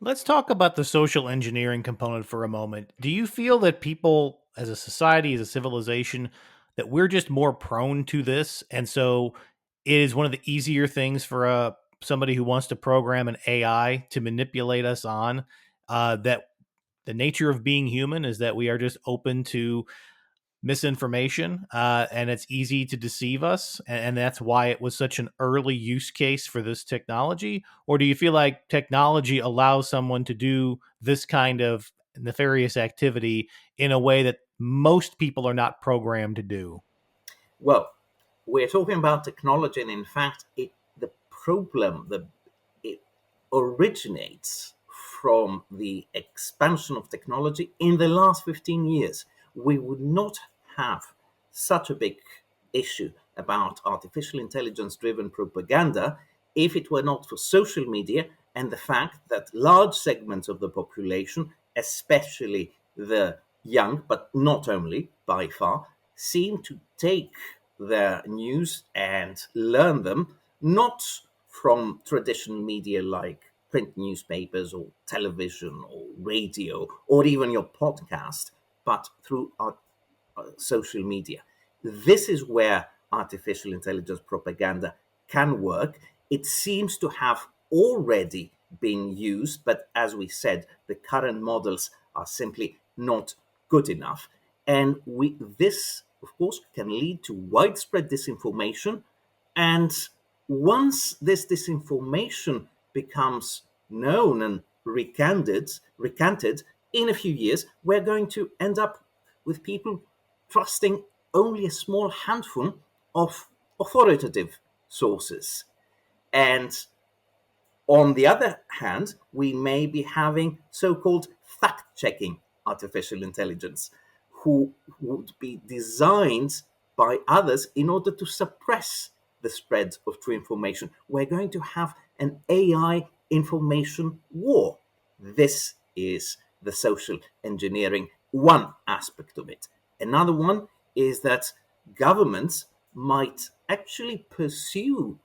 Let's talk about the social engineering component for a moment. Do you feel that people as a society, as a civilization, that we're just more prone to this? And so it is one of the easier things for somebody who wants to program an AI to manipulate us on that the nature of being human is that we are just open to misinformation, and it's easy to deceive us, and that's why it was such an early use case for this technology? Or do you feel like technology allows someone to do this kind of nefarious activity in a way that most people are not programmed to do? Well, we're talking about technology, and in fact, the problem that it originates from the expansion of technology in the last 15 years. We would not have such a big issue about artificial intelligence driven propaganda if it were not for social media and the fact that large segments of the population, especially the young, but not only by far, seem to take their news and learn them not from traditional media like print newspapers or television or radio or even your podcast, but through our social media. This is where artificial intelligence propaganda can work. It seems to have already been used, but as we said, the current models are simply not good enough. And this, of course, can lead to widespread disinformation. And once this disinformation becomes known and recanted in a few years, we're going to end up with people trusting only a small handful of authoritative sources. And on the other hand, we may be having so called fact checking artificial intelligence, who would be designed by others in order to suppress the spread of true information. We're going to have an AI information war. This is the social engineering one aspect of it. Another one is that governments might actually pursue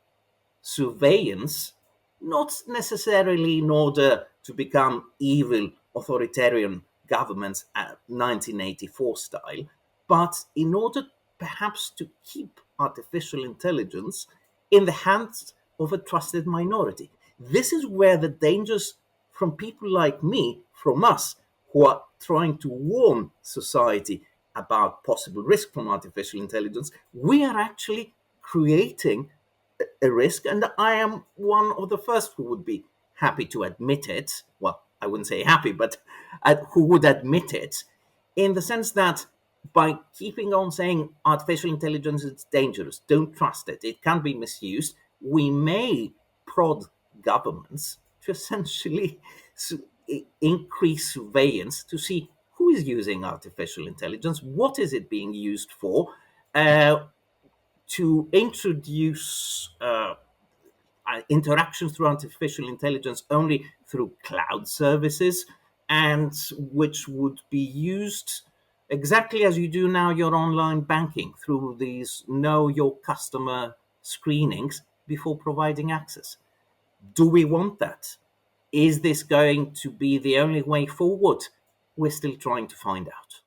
surveillance, not necessarily in order to become evil authoritarian governments at 1984 style, but in order perhaps to keep artificial intelligence in the hands of a trusted minority. This is where the dangers from people like me, from us, who are trying to warn society about possible risk from artificial intelligence, we are actually creating a risk, and I am one of the first who would be happy to admit it. Well, I wouldn't say happy, but who would admit it, in the sense that by keeping on saying artificial intelligence is dangerous, don't trust it, it can be misused, we may prod governments to essentially increase surveillance to see who is using artificial intelligence, what is it being used for, to introduce interactions through artificial intelligence only through cloud services, and which would be used exactly as you do now your online banking through these know your customer screenings before providing access. Do we want that? Is this going to be the only way forward? We're still trying to find out.